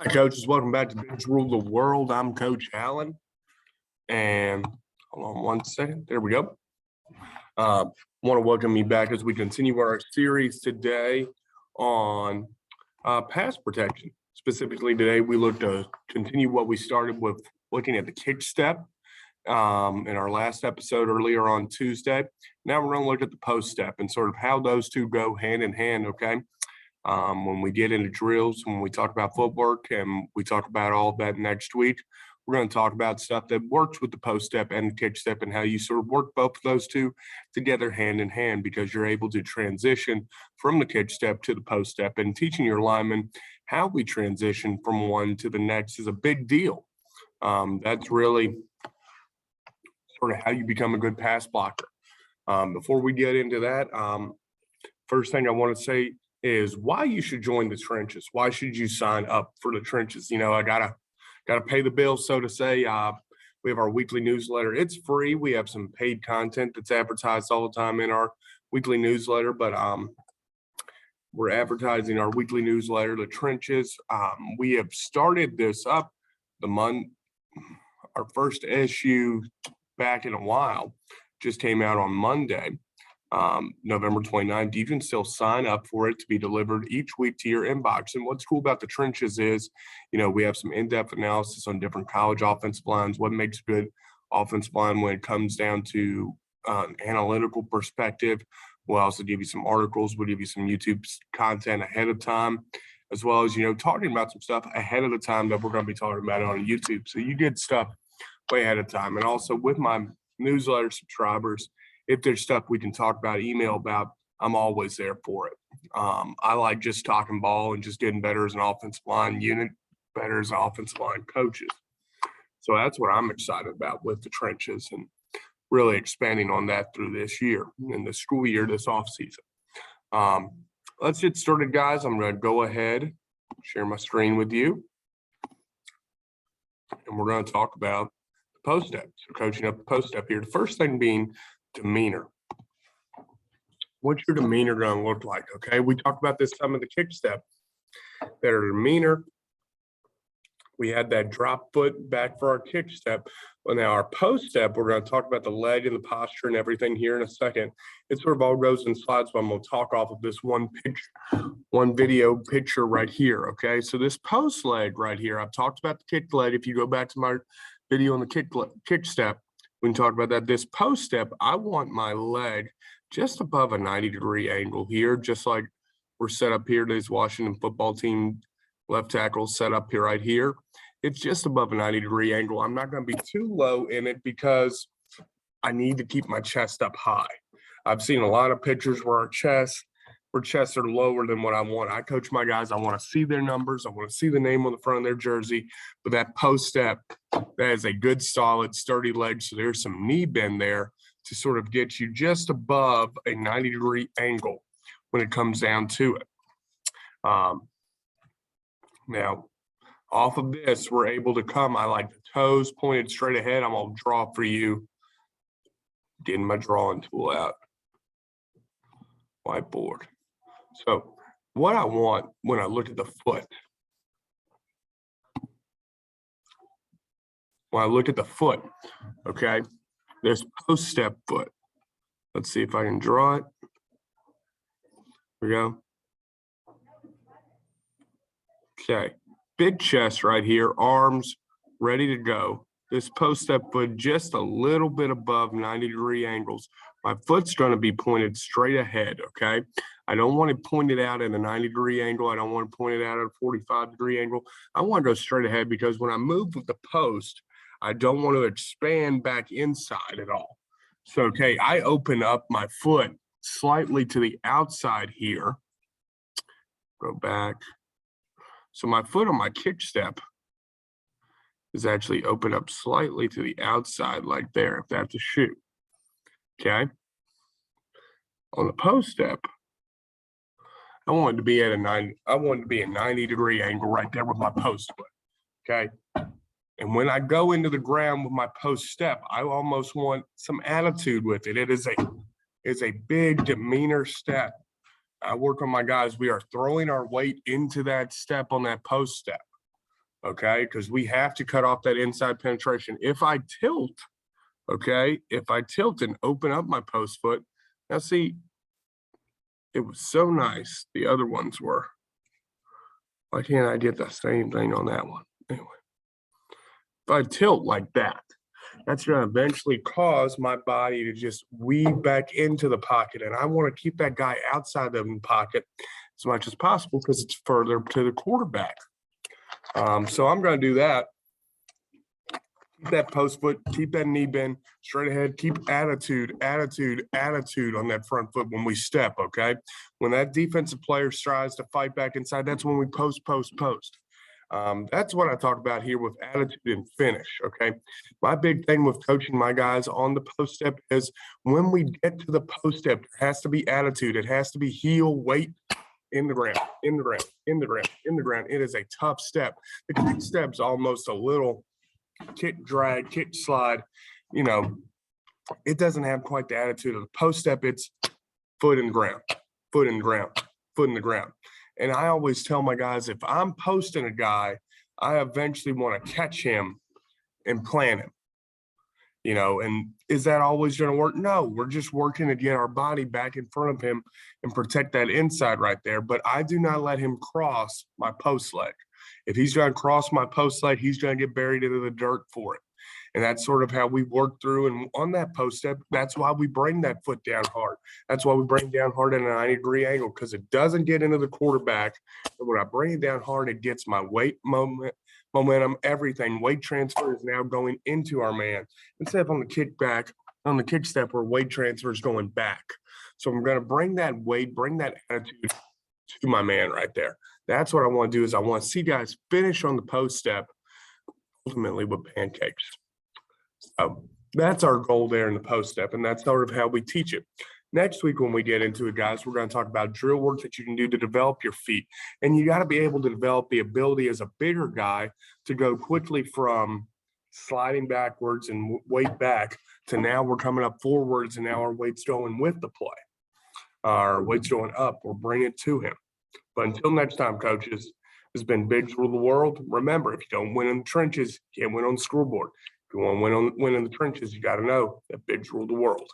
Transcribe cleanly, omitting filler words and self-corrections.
Hi, coaches. Welcome back to Bench Rule the World. I'm Coach Allen. And hold on one second. There we go. I want to welcome you back as we continue our series today on pass protection. Specifically today, we look to continue what we started with looking at the kick step in our last episode earlier on Tuesday. Now we're going to look at the post step and sort of how those two go hand in hand, okay? When we get into drills, when we talk about footwork and we talk about all of that next week, we're going to talk about stuff that works with the post step and the kick step and how you sort of work both of those two together hand in hand, because you're able to transition from the kick step to the post step. And teaching your linemen how we transition from one to the next is a big deal. That's really sort of how you become a good pass blocker. Before we get into that, first thing I want to say is why you should join the trenches. Why should you sign up for the trenches? You know, I gotta pay the bills, so to say. We have our weekly newsletter. It's free. We have some paid content that's advertised all the time in our weekly newsletter, but we're advertising our weekly newsletter, the trenches. We have started this up our first issue back in a while just came out on Monday. November 29th, you can still sign up for it to be delivered each week to your inbox. And what's cool about the trenches is, you know, we have some in-depth analysis on different college offensive lines, what makes a good offensive line when it comes down to an analytical perspective. We'll also give you some articles. We'll give you some YouTube content ahead of time, as well as, you know, talking about some stuff ahead of the time that we're going to be talking about on YouTube. So you get stuff way ahead of time. And also with my newsletter subscribers, if there's stuff we can talk about, email about, I'm always there for it. I like just talking ball and just getting better as an offensive line unit, better as an offensive line coaches. So that's what I'm excited about with the trenches and really expanding on that through this year, in the school year, this offseason. Let's get started, guys. I'm going to go ahead, share my screen with you. And we're going to talk about the post step. So coaching up the post step here. The first thing being demeanor. What's your demeanor going to look like? Okay, we talked about this some of the kick step. Better demeanor. We had that drop foot back for our kick step. Well, now our post step, we're going to talk about the leg and the posture and everything here in a second. It sort of all goes in slides, but I'm going to talk off of this one video picture right here. Okay, so this post leg right here, I've talked about the kick leg. If you go back to my video on the kick step, we can talk about that. This post step, I want my leg just above a 90-degree angle here, just like we're set up here. This Washington football team left tackle set up here right here. It's just above a 90-degree angle. I'm not going to be too low in it because I need to keep my chest up high. I've seen a lot of pictures where our chests are lower than what I want. I coach my guys. I want to see their numbers. I want to see the name on the front of their jersey. But that post step, that is a good, solid, sturdy leg. So there's some knee bend there to sort of get you just above a 90-degree angle when it comes down to it. Now, off of this, we're able to come. I like the toes pointed straight ahead. I'm going to draw for you. Getting my drawing tool out. Whiteboard. So what I want when I look at the foot, okay, there's post step foot. Let's see if I can draw it. Here we go. Okay, big chest right here, arms ready to go. This post step foot just a little bit above 90-degree angles. My foot's going to be pointed straight ahead, okay? I don't want it pointed out at a 90-degree angle. I don't want it pointed out at a 45-degree angle. I want to go straight ahead because when I move with the post, I don't want to expand back inside at all. So, okay, I open up my foot slightly to the outside here. Go back. So my foot on my kick step is actually open up slightly to the outside like there, if that's a shoe. Okay. On the post step, I wanted to be at a 90-degree angle right there with my post foot. Okay. And when I go into the ground with my post step, I almost want some attitude with it. It is a big demeanor step. I work on my guys. We are throwing our weight into that step on that post step. okay? Because we have to cut off that inside penetration. If I tilt, okay, if I tilt and open up my post foot, now see, it was so nice. The other ones were. Why can't I get the same thing on that one? Anyway, if I tilt like that, that's going to eventually cause my body to just weave back into the pocket. And I want to keep that guy outside of the pocket as much as possible because it's further to the quarterback. So I'm going to do that. Keep that post foot, keep that knee bend straight ahead, keep attitude on that front foot when we step, okay? When that defensive player tries to fight back inside, that's when we post. That's what I talk about here with attitude and finish, okay? My big thing with coaching my guys on the post step is when we get to the post step, there has to be attitude. It has to be heel, weight, in the ground. It is a tough step. The kick step's almost a little kick drag, kick slide, you know, it doesn't have quite the attitude of the post step. It's foot in the ground, foot in the ground, foot in the ground. And I always tell my guys, if I'm posting a guy, I eventually want to catch him and plant him, you know, and is that always going to work? No, we're just working to get our body back in front of him and protect that inside right there. But I do not let him cross my post leg. If he's going to cross my post leg, he's going to get buried into the dirt for it. And that's sort of how we work through. And on that post step, that's why we bring that foot down hard. That's why we bring down hard at a 90-degree angle, because it doesn't get into the quarterback. And when I bring it down hard, it gets my weight momentum, everything. Weight transfer is now going into our man. Instead of on the kickback, on the kick step where weight transfer is going back. So I'm going to bring that weight, bring that attitude to my man right there. That's what I want to do is I want to see guys finish on the post step, ultimately with pancakes. So that's our goal there in the post step, and that's sort of how we teach it. Next week when we get into it, guys, we're going to talk about drill work that you can do to develop your feet. And you got to be able to develop the ability as a bigger guy to go quickly from sliding backwards and weight back to now we're coming up forwards and now our weight's going with the play. Our weight's going up, we're bringing it to him. But until next time, coaches, this has been Bigs Rule the World. Remember, if you don't win in the trenches, you can't win on the scoreboard. If you want to win in the trenches, you got to know that Bigs Rule the World.